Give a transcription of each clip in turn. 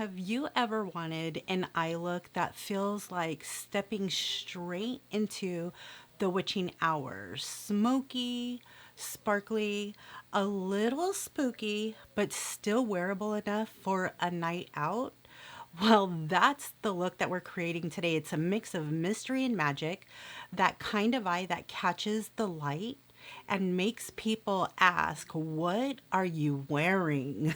Have you ever wanted an eye look that feels like stepping straight into the witching hours? Smoky, sparkly, a little spooky, but still wearable enough for a night out? Well, that's the look that we're creating today. It's a mix of mystery and magic, that kind of eye that catches the light and makes people ask, "What are you wearing?"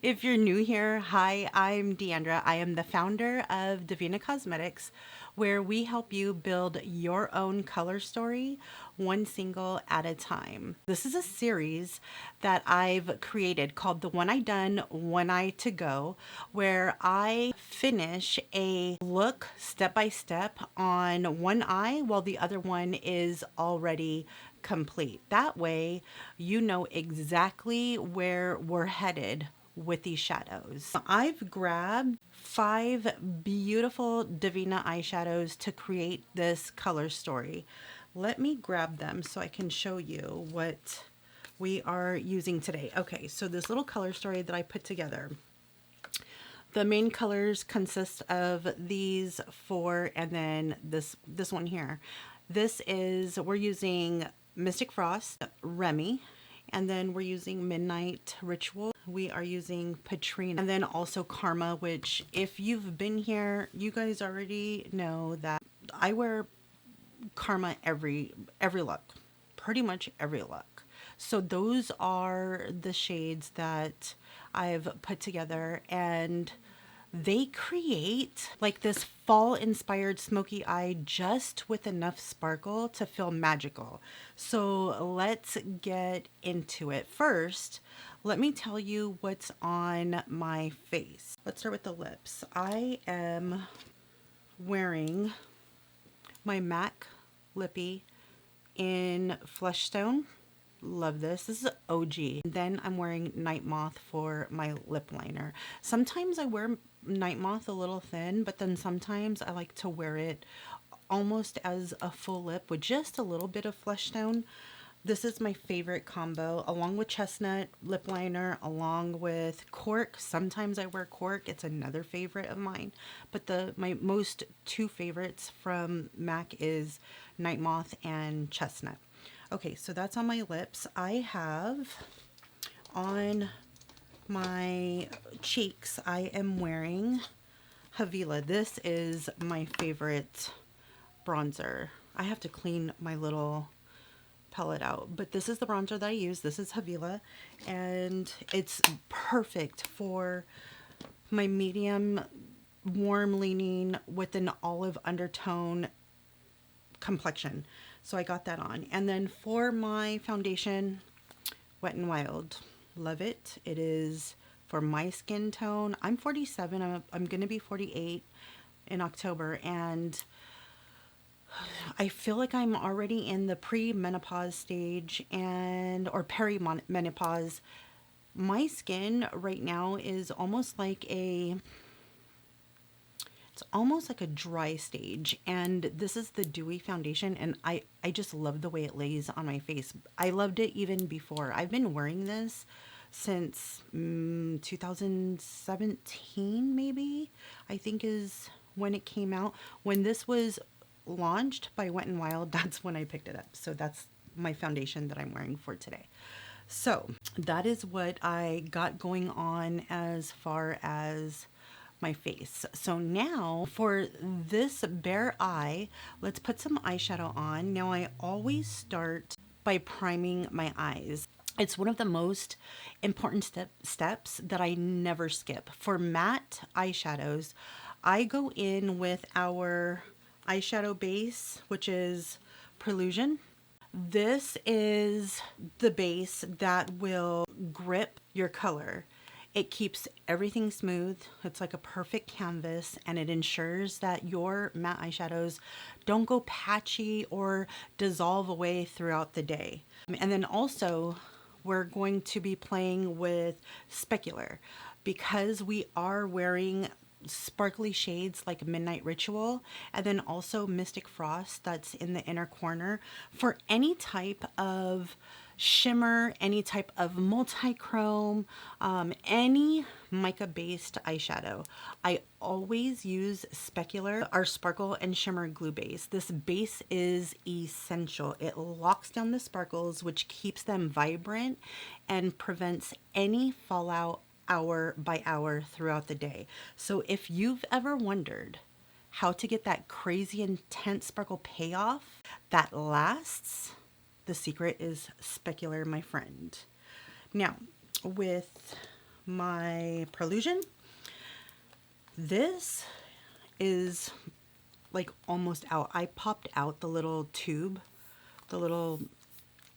If you're new here, hi, I'm Deandra. I am the founder of Devinah Cosmetics, where we help you build your own color story one single at a time. This is a series that I've created called The One I Done, One Eye to Go, where I finish a look step by step on one eye while the other one is already complete. That way, you know exactly where we're headed with these shadows. I've grabbed 5 beautiful Devinah eyeshadows to create this color story. Let me grab them so I can show you what we are using today. Okay, so this little color story that I put together. The main colors consist of these 4 and then this one here. We're using Mystic Frost, Remi, and then we're using Midnight Ritual. We are using Patrina, and then also Karma, which if you've been here, you guys already know that I wear Karma every look, pretty much every look. So those are the shades that I've put together, and they create like this fall inspired smoky eye just with enough sparkle to feel magical. So let's get into it. First, let me tell you what's on my face. Let's start with the lips. I am wearing my MAC Lippy in Flesh Stone. Love this. This is OG. Then I'm wearing Night Moth for my lip liner. Sometimes I wear Night Moth a little thin, but then sometimes I like to wear it almost as a full lip with just a little bit of Flesh Stone. This is my favorite combo, along with Chestnut lip liner, along with Cork. Sometimes I wear Cork. It's another favorite of mine. But my most 2 favorites from MAC is Night Moth and Chestnut. Okay, so that's on my lips. I have on my cheeks, I am wearing Havila. This is my favorite bronzer. I have to clean my little palette out, but this is the bronzer that I use. This is Havila, and it's perfect for my medium warm leaning with an olive undertone complexion. So I got that on. And then for my foundation, Wet n Wild. Love it. It is for my skin tone. I'm 47. I'm going to be 48 in October, and I feel like I'm already in the pre-menopause stage or perimenopause. My skin right now is almost like it's almost like a dry stage, and this is the Dewy foundation, and I just love the way it lays on my face. I loved it even before. I've been wearing this since 2017 maybe, I think is when it came out. When this was launched by Wet n Wild, that's when I picked it up. So that's my foundation that I'm wearing for today. So that is what I got going on as far as my face. So now for this bare eye, let's put some eyeshadow on. Now I always start by priming my eyes. It's one of the most important steps that I never skip. For matte eyeshadows, I go in with our eyeshadow base, which is Prelusion. This is the base that will grip your color. It keeps everything smooth. It's like a perfect canvas, and it ensures that your matte eyeshadows don't go patchy or dissolve away throughout the day. And then also, we're going to be playing with specular because we are wearing sparkly shades like Midnight Ritual, and then also Mystic Frost that's in the inner corner for any type of shimmer, any type of multi-chrome, any mica based eyeshadow. I always use specular, our sparkle and shimmer glue base. This base is essential. It locks down the sparkles, which keeps them vibrant and prevents any fallout hour by hour throughout the day. So if you've ever wondered how to get that crazy intense sparkle payoff that lasts, the secret is specular, my friend. Now, with my Perlusion, this is like almost out. I popped out the little tube, the little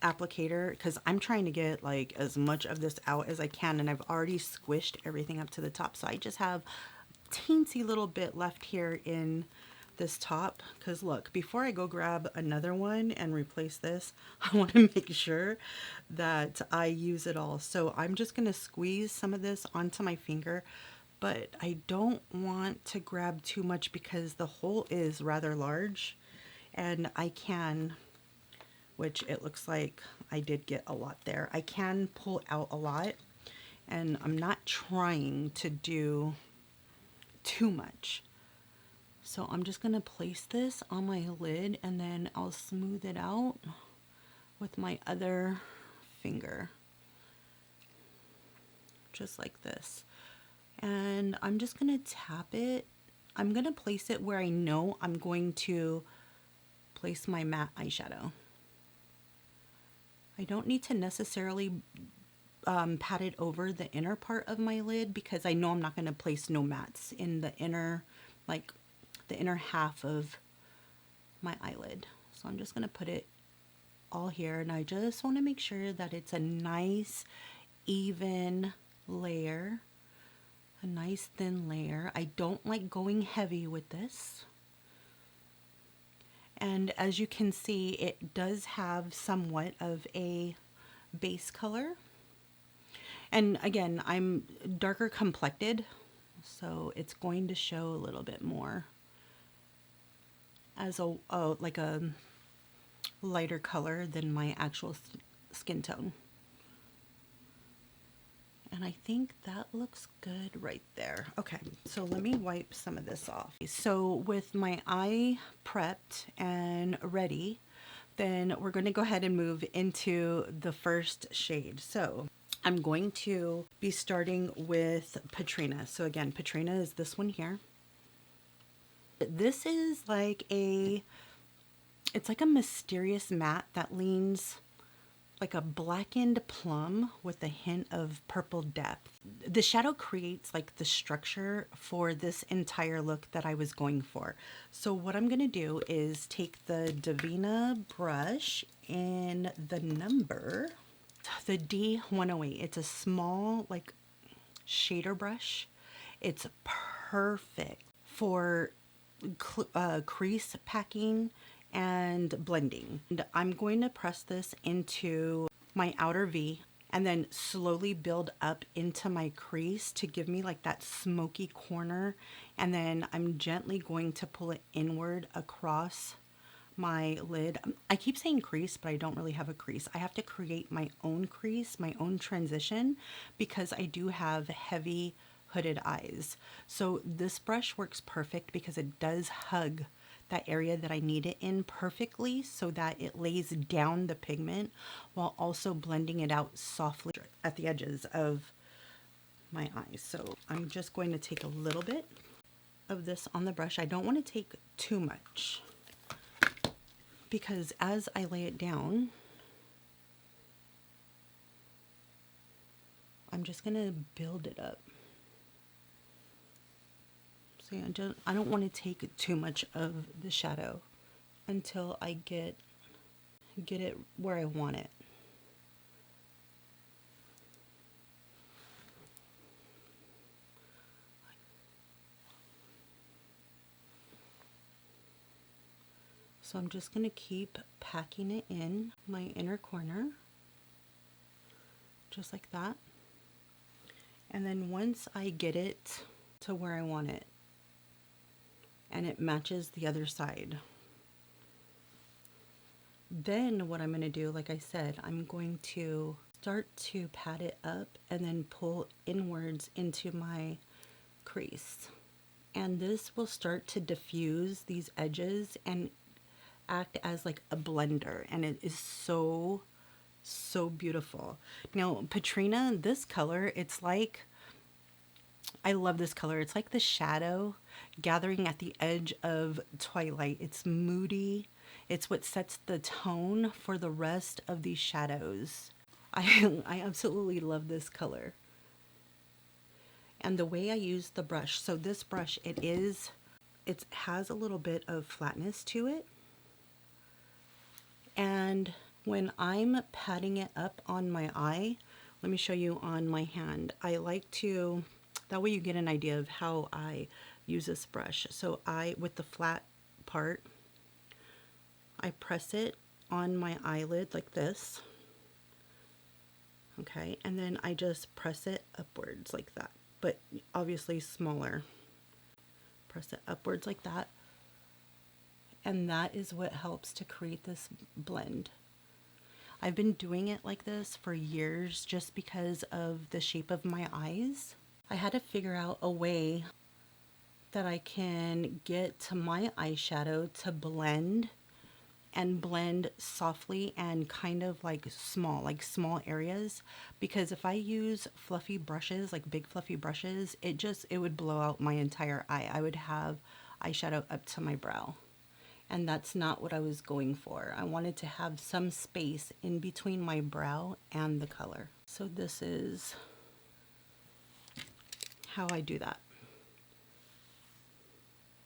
applicator, because I'm trying to get like as much of this out as I can, and I've already squished everything up to the top, so I just have a teensy little bit left here in this top. Because look, before I go grab another one and replace this, I want to make sure that I use it all. So I'm just going to squeeze some of this onto my finger, but I don't want to grab too much because the hole is rather large, and I can, which it looks like I did get a lot there, I can pull out a lot, and I'm not trying to do too much. So I'm just going to place this on my lid, and then I'll smooth it out with my other finger, just like this. And I'm just going to tap it. I'm going to place it where I know I'm going to place my matte eyeshadow. I don't need to necessarily pat it over the inner part of my lid, because I know I'm not going to place no mattes in the inner, like the inner half of my eyelid. So I'm just going to put it all here, and I just want to make sure that it's a nice even layer, a nice thin layer. I don't like going heavy with this. And as you can see, it does have somewhat of a base color. And again, I'm darker complected, so it's going to show a little bit more as a like a lighter color than my actual skin tone. And I think that looks good right there. Okay, so let me wipe some of this off. So with my eye prepped and ready, then we're going to go ahead and move into the first shade. So I'm going to be starting with Patrina. So again, Patrina is this one here. This is like it's like a mysterious matte that leans like a blackened plum with a hint of purple depth. The shadow creates like the structure for this entire look that I was going for. So what I'm gonna do is take the Devinah brush in the number, the D108. It's a small like shader brush. It's perfect for crease packing and blending. And I'm going to press this into my outer V and then slowly build up into my crease to give me like that smoky corner. And then I'm gently going to pull it inward across my lid. I keep saying crease, but I don't really have a crease. I have to create my own crease, my own transition, because I do have heavy hooded eyes. So this brush works perfect because it does hug that area that I need it in perfectly, so that it lays down the pigment while also blending it out softly at the edges of my eyes. So I'm just going to take a little bit of this on the brush. I don't want to take too much, because as I lay it down, I'm just going to build it up. See, I don't want to take too much of the shadow until I get it where I want it. So I'm just going to keep packing it in my inner corner, just like that. And then once I get it to where I want it, and it matches the other side. Then what I'm going to do, like I said, I'm going to start to pat it up and then pull inwards into my crease. And this will start to diffuse these edges and act as like a blender, and it is so beautiful. Now Patrina, this color, it's like, I love this color. It's like the shadow gathering at the edge of twilight. It's moody. It's what sets the tone for the rest of these shadows. I absolutely love this color. And the way I use the brush, so this brush, it has a little bit of flatness to it. And when I'm patting it up on my eye, let me show you on my hand. I like to, that way you get an idea of how I use this brush. So with the flat part, I press it on my eyelid like this. Okay, and then I just press it upwards like that, but obviously smaller. Press it upwards like that. And that is what helps to create this blend. I've been doing it like this for years just because of the shape of my eyes. I had to figure out a way that I can get to my eyeshadow to blend softly and kind of like small areas, because if I use fluffy brushes, like big fluffy brushes, it would blow out my entire eye. I would have eyeshadow up to my brow. And that's not what I was going for. I wanted to have some space in between my brow and the color. So this is how I do that.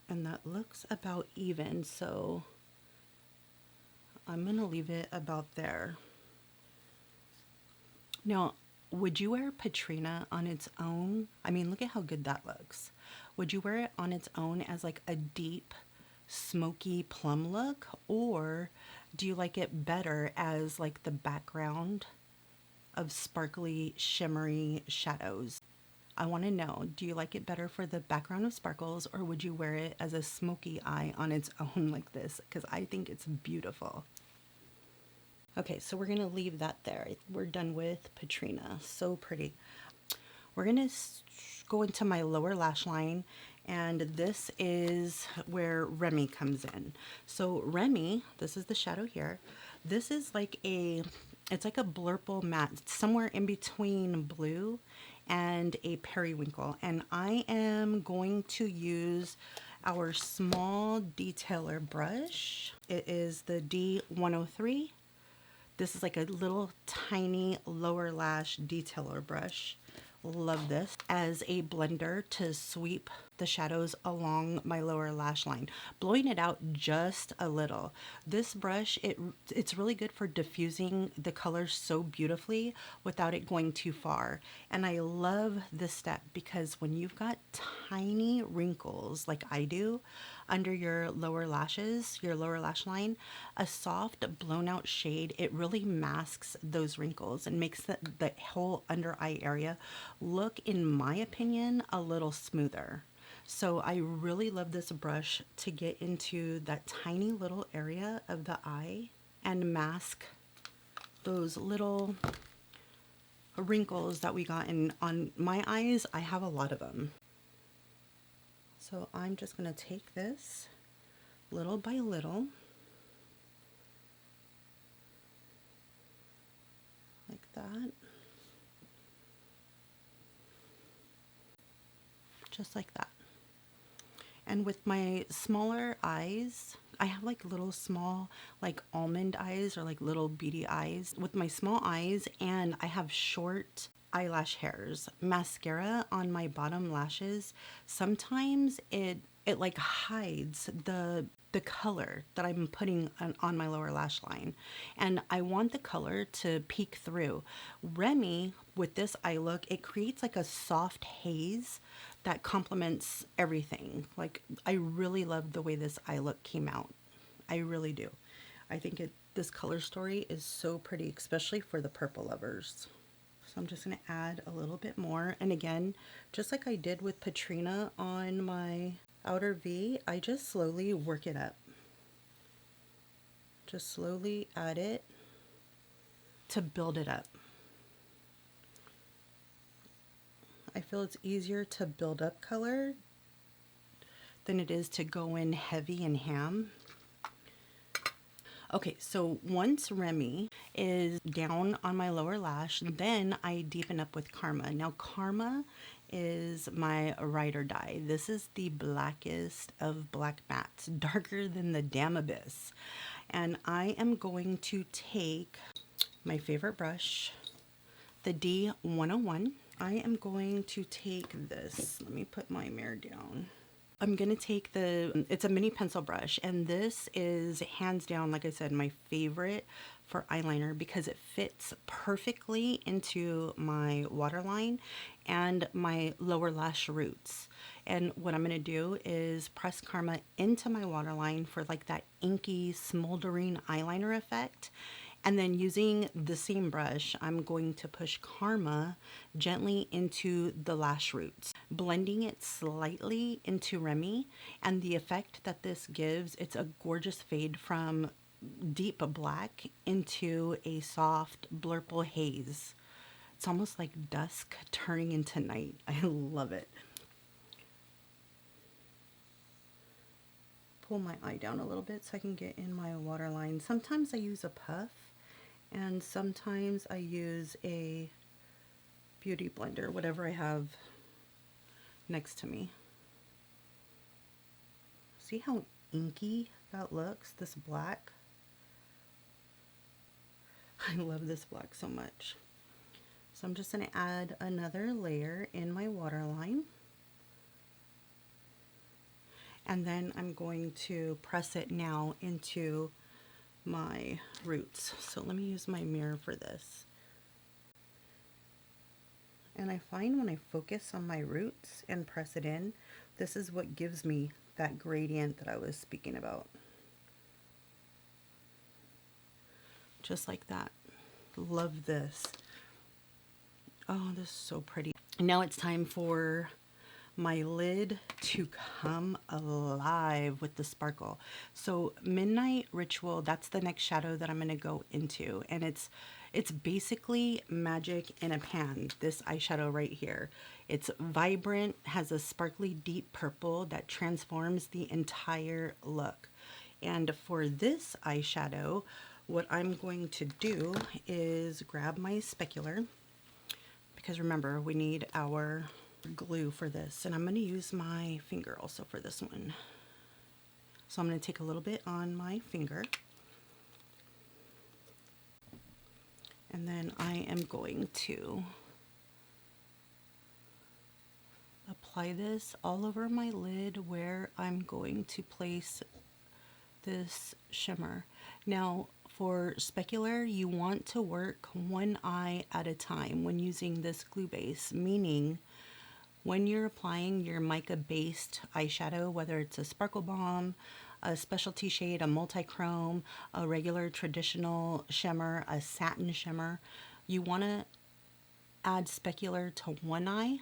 And that looks about even, so I'm gonna leave it about there. Now, would you wear Patrina on its own? I mean, look at how good that looks. Would you wear it on its own as like a deep smoky plum look, or do you like it better as like the background of sparkly shimmery shadows? I want to know, do you like it better for the background of sparkles, or would you wear it as a smoky eye on its own like this? Because I think it's beautiful. Okay, so we're gonna leave that there. We're done with Patrina. So pretty. We're gonna go into my lower lash line, and this is where Remi comes in. So Remi, this is the shadow here. This is like it's like a blurple matte. It's somewhere in between blue and a periwinkle. And I am going to use our small detailer brush. It is the D103. This is like a little tiny lower lash detailer brush. Love this as a blender to sweep the shadows along my lower lash line, blowing it out just a little. This brush, it's really good for diffusing the colors so beautifully without it going too far. And I love this step because when you've got tiny wrinkles like I do under your lower lashes, your lower lash line, a soft blown out shade, it really masks those wrinkles and makes the whole under eye area look, in my opinion, a little smoother. So I really love this brush to get into that tiny little area of the eye and mask those little wrinkles that we got in on my eyes. I have a lot of them. So I'm just going to take this little by little, like that. Just like that. And with my smaller eyes, I have like little small like almond eyes or like little beady eyes. With my small eyes, and I have short eyelash hairs, mascara on my bottom lashes, sometimes it like hides the color that I'm putting on my lower lash line, and I want the color to peek through. Remi, with this eye look, it creates like a soft haze that complements everything. Like, I really love the way this eye look came out. I really do. I think this color story is so pretty, especially for the purple lovers. So I'm just going to add a little bit more. And again, just like I did with Patrina on my outer V, I just slowly work it up. Just slowly add it to build it up. I feel it's easier to build up color than it is to go in heavy and ham. Okay, so once Remi is down on my lower lash, then I deepen up with Karma. Now Karma is my ride or die. This is the blackest of black mattes, darker than the damn abyss. And I am going to take my favorite brush, the D101. I am going to take this. Let me put my mirror down. I'm going to take it's a mini pencil brush, and this is hands down, like I said, my favorite for eyeliner because it fits perfectly into my waterline and my lower lash roots. And what I'm going to do is press Karma into my waterline for like that inky, smoldering eyeliner effect. And then using the same brush, I'm going to push Karma gently into the lash roots, blending it slightly into Remi. And the effect that this gives, it's a gorgeous fade from deep black into a soft blurple haze. It's almost like dusk turning into night. I love it. Pull my eye down a little bit so I can get in my waterline. Sometimes I use a puff, and sometimes I use a beauty blender, whatever I have next to me. See how inky that looks, this black? I love this black so much. So I'm just going to add another layer in my waterline. And then I'm going to press it now into my roots. So let me use my mirror for this. And I find when I focus on my roots and press it in, this is what gives me that gradient that I was speaking about. Just like that. Love this. Oh, this is so pretty. Now it's time for my lid to come alive with the sparkle. So Midnight Ritual, that's the next shadow that I'm going to go into, and it's basically magic in a pan, this eyeshadow right here. It's vibrant, has a sparkly deep purple that transforms the entire look. And for this eyeshadow, what I'm going to do is grab my specular, because remember, we need our glue for this, and I'm going to use my finger also for this one. So I'm going to take a little bit on my finger, and then I am going to apply this all over my lid where I'm going to place this shimmer. Now for specular, you want to work one eye at a time when using this glue base, meaning when you're applying your mica based eyeshadow, whether it's a sparkle bomb, a specialty shade, a multi-chrome, a regular traditional shimmer, a satin shimmer, you want to add specular to one eye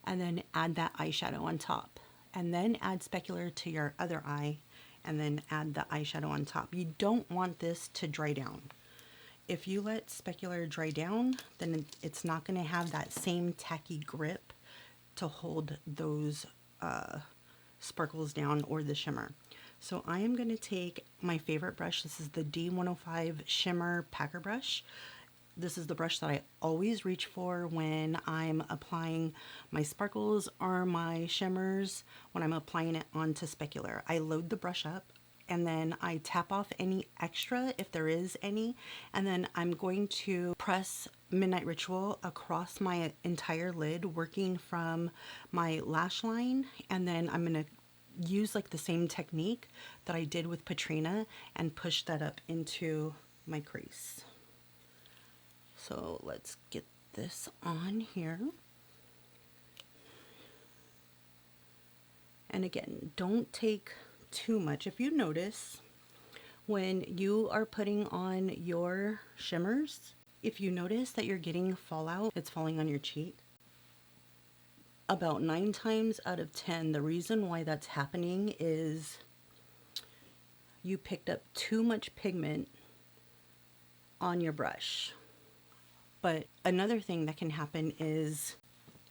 and then add that eyeshadow on top, and then add specular to your other eye and then add the eyeshadow on top. You don't want this to dry down. If you let specular dry down, then it's not going to have that same tacky grip to hold those sparkles down or the shimmer. So I am going to take my favorite brush. This is the D105 Shimmer Packer Brush. This is the brush that I always reach for when I'm applying my sparkles or my shimmers, when I'm applying it onto specular. I load the brush up and then I tap off any extra if there is any, and then I'm going to press Midnight Ritual across my entire lid, working from my lash line, and then I'm going to use like the same technique that I did with Patrina and push that up into my crease. So let's get this on here. And again, don't take too much. If you notice, when you are putting on your shimmers, if you notice that you're getting fallout, it's falling on your cheek. about 9 times out of 10, the reason why that's happening is you picked up too much pigment on your brush. But another thing that can happen is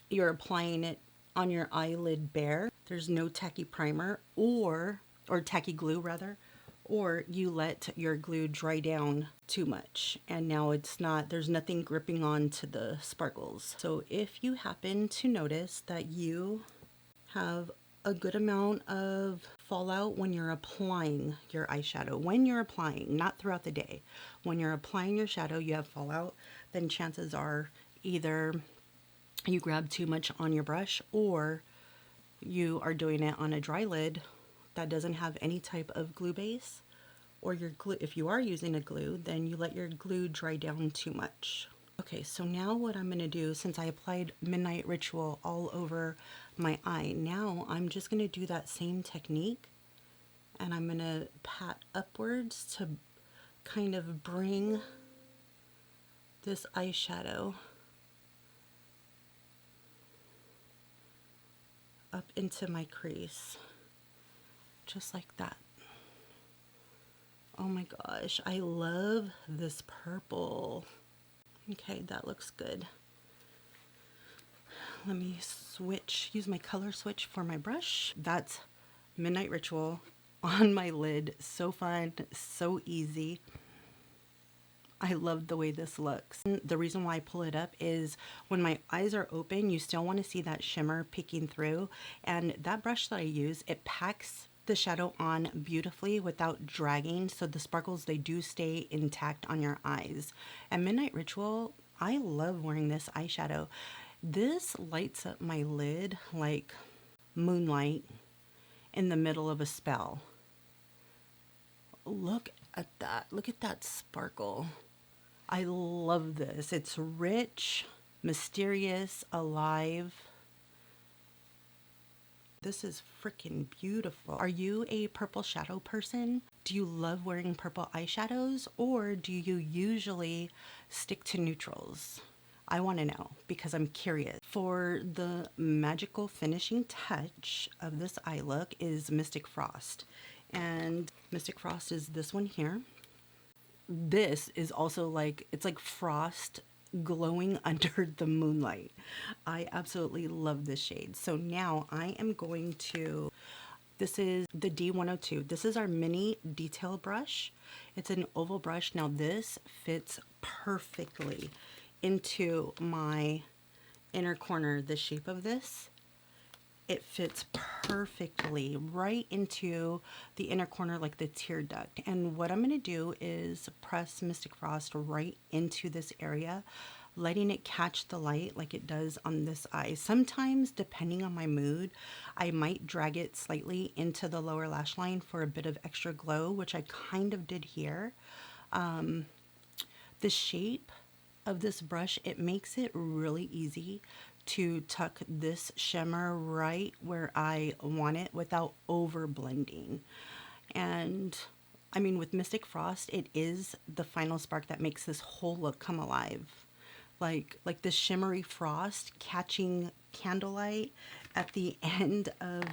you're applying it on your eyelid bare. There's no tacky primer or tacky glue rather, or you let your glue dry down too much and now there's nothing gripping on to the sparkles. So if you happen to notice that you have a good amount of fallout when you're applying your eyeshadow, when you're applying, not throughout the day, when you're applying your shadow, you have fallout, then chances are either you grab too much on your brush or you are doing it on a dry lid that doesn't have any type of glue base, or your glue, if you are using a glue, then you let your glue dry down too much. Okay, so now what I'm gonna do, since I applied Midnight Ritual all over my eye, now I'm just gonna do that same technique and I'm gonna pat upwards to kind of bring this eyeshadow up into my crease, just like that. Oh my gosh, I love this purple. Okay, that looks good. Let me use my color switch for my brush. That's Midnight Ritual on my lid. So fun, so easy. I love the way this looks. The reason why I pull it up is when my eyes are open, you still want to see that shimmer peeking through. And that brush that I use, it packs the shadow on beautifully without dragging. So the sparkles, they do stay intact on your eyes. And Midnight Ritual, I love wearing this eyeshadow. This lights up my lid like moonlight in the middle of a spell. Look at that. Look at that sparkle. I love this. It's rich, mysterious, alive. This is freaking beautiful. Are you a purple shadow person? Do you love wearing purple eyeshadows, or do you usually stick to neutrals? I want to know because I'm curious. For the magical finishing touch of this eye look is Mystic Frost. And Mystic Frost is this one here. This is also like, it's like frost glowing under the moonlight. I absolutely love this shade. So now I am going to, this is the D102. This is our mini detail brush. It's an oval brush. Now this fits perfectly into my inner corner, the shape of this. It fits perfectly right into the inner corner like the tear duct. And what I'm going to do is press Mystic Frost right into this area, letting it catch the light like it does on this eye. Sometimes, depending on my mood, I might drag it slightly into the lower lash line for a bit of extra glow, which I kind of did here. The shape of this brush, it makes it really easy to tuck this shimmer right where I want it without over blending. And I mean, with Mystic Frost, it is the final spark that makes this whole look come alive. Like the shimmery frost catching candlelight at the end of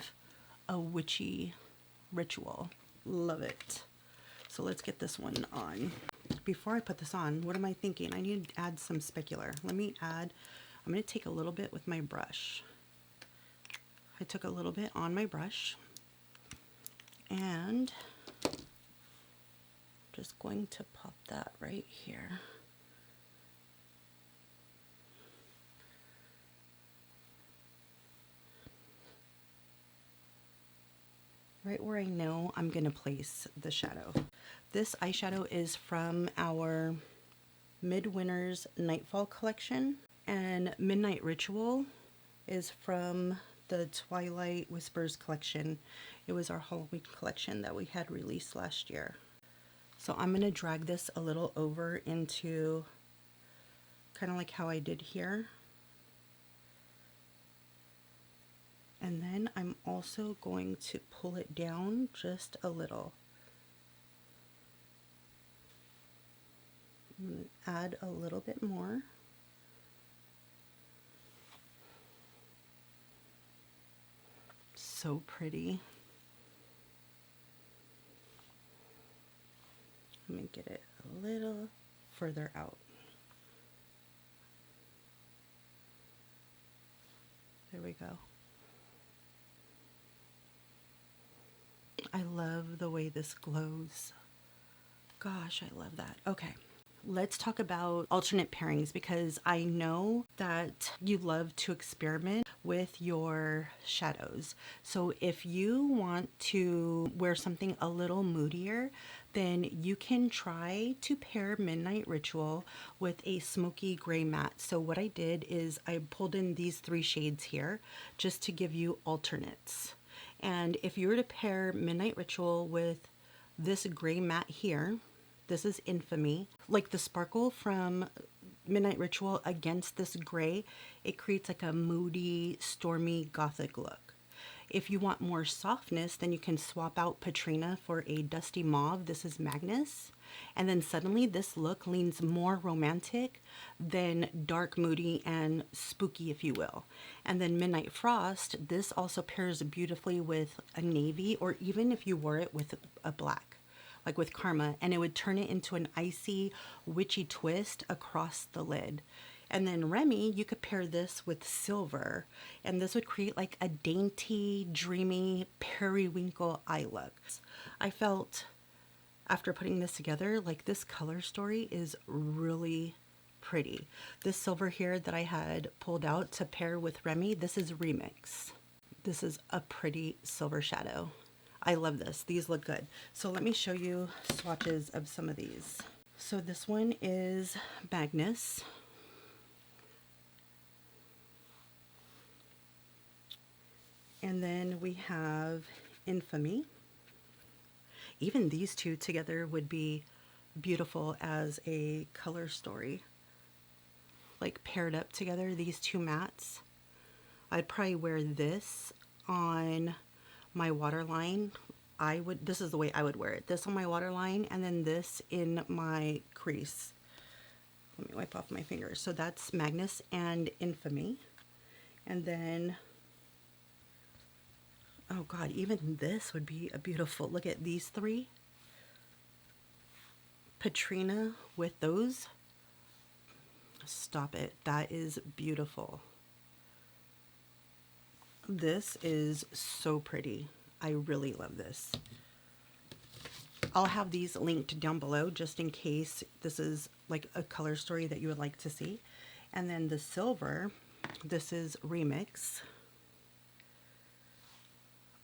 a witchy ritual. Love it. So let's get this one on. Before I put this on, what am I thinking? I need to add some specular. I'm going to take a little bit with my brush. I took a little bit on my brush and just going to pop that right here. Right where I know I'm going to place the shadow. This eyeshadow is from our Midwinter's Nightfall collection, and Midnight Ritual is from the Twilight Whispers collection. It was our Halloween collection that we had released last year. So I'm going to drag this a little over into kind of like how I did here. And then I'm also going to pull it down just a little. I'm going to add a little bit more. so pretty. Let me get it a little further out. There we go. I love the way this glows. Gosh, I love that. Okay, let's talk about alternate pairings because I know that you love to experiment with your shadows. So if you want to wear something a little moodier, then you can try to pair Midnight Ritual with a smoky gray matte. So what I did is I pulled in these 3 shades here just to give you alternates. And if you were to pair Midnight Ritual with this gray matte here, this is Infamy, like the sparkle from Midnight Ritual against this gray, it creates like a moody, stormy, gothic look. If you want more softness, then you can swap out Patrina for a dusty mauve. This is Magnus. And then suddenly this look leans more romantic than dark, moody, and spooky, if you will. And then Midnight Frost, this also pairs beautifully with a navy, or even if you wore it with a black, like with Karma, and it would turn it into an icy, witchy twist across the lid. And then Remi, you could pair this with silver, and this would create like a dainty, dreamy, periwinkle eye look. I felt after putting this together, like this color story is really pretty. This silver here that I had pulled out to pair with Remi, this is Remix. This is a pretty silver shadow. I love this. These look good. So let me show you swatches of some of these. So this one is Magnus. And then we have Infamy. Even these two together would be beautiful as a color story. Like paired up together, these 2 mattes. I'd probably wear this on my waterline. This is the way I would wear it. This on my waterline and then this in my crease. Let me wipe off my fingers. So that's Magnus and Infamy. And then, oh God, even this would be a beautiful, look at these 3. Patrina with those. Stop it. That is beautiful. This is so pretty. I really love this. I'll have these linked down below just in case this is like a color story that you would like to see. And then the silver, this is Remix.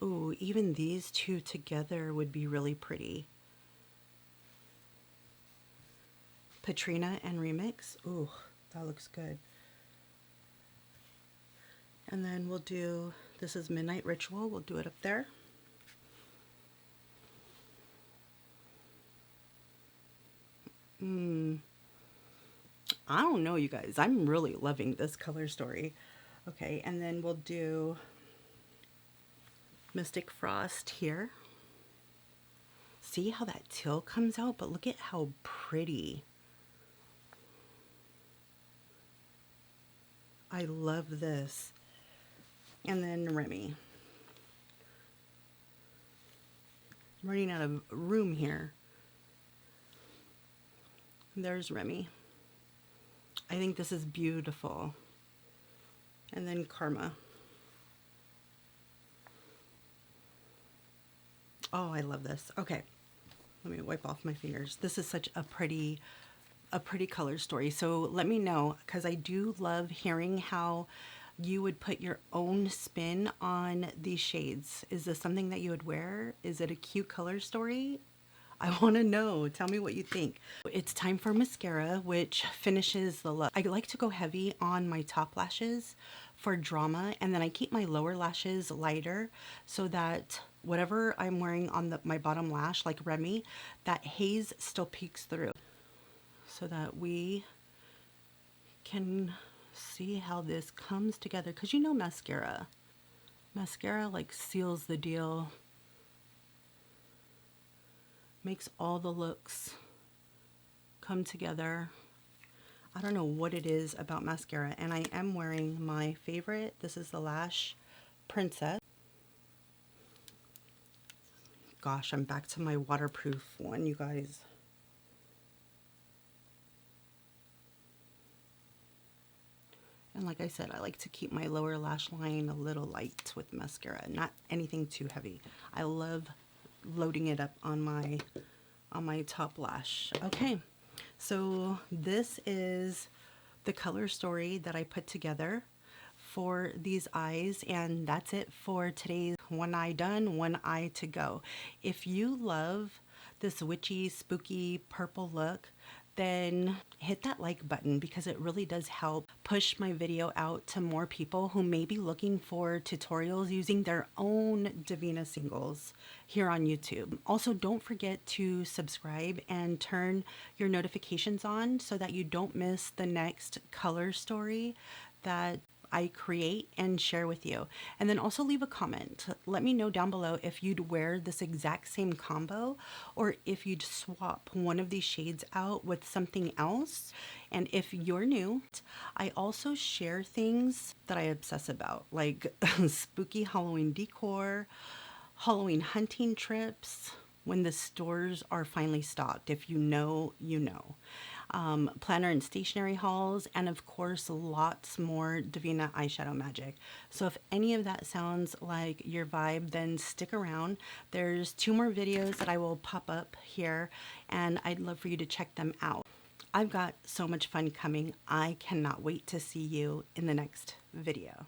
Ooh, even these 2 together would be really pretty. Patrina and Remix. Ooh, that looks good. And then we'll do, this is Midnight Ritual. We'll do it up there. I don't know, you guys. I'm really loving this color story. Okay, and then we'll do Mystic Frost here. See how that teal comes out? But look at how pretty. I love this. And then Remi. I'm running out of room here. There's Remi. I think this is beautiful. And then Karma. Oh, I love this. Okay, let me wipe off my fingers. This is such a pretty color story. So let me know, because I do love hearing how you would put your own spin on these shades. Is this something that you would wear? Is it a cute color story? I want to know. Tell me what you think. It's time for mascara, which finishes the look. I like to go heavy on my top lashes for drama, and then I keep my lower lashes lighter so that whatever I'm wearing on my bottom lash, like Remi, that haze still peeks through, so that we can see how this comes together. Because you know mascara like seals the deal, makes all the looks come together. I don't know what it is about mascara, and I am wearing my favorite. This is the Lash Princess. gosh, I'm back to my waterproof one, you guys. And like I said, I like to keep my lower lash line a little light with mascara, not anything too heavy. I love loading it up on my top lash. Okay, so this is the color story that I put together for these eyes, and that's it for today's one eye done, one eye to go. If you love this witchy, spooky purple look, then hit that like button because it really does help push my video out to more people who may be looking for tutorials using their own Devinah singles here on YouTube. Also, don't forget to subscribe and turn your notifications on so that you don't miss the next color story that I create and share with you. And then also leave a comment. Let me know down below if you'd wear this exact same combo or if you'd swap one of these shades out with something else. And if you're new, I also share things that I obsess about, like spooky Halloween decor, Halloween hunting trips, when the stores are finally stocked. If you know, you know. Planner and stationery hauls, and of course lots more Devinah eyeshadow magic. So if any of that sounds like your vibe, then stick around. There's 2 more videos that I will pop up here, and I'd love for you to check them out. I've got so much fun coming. I cannot wait to see you in the next video.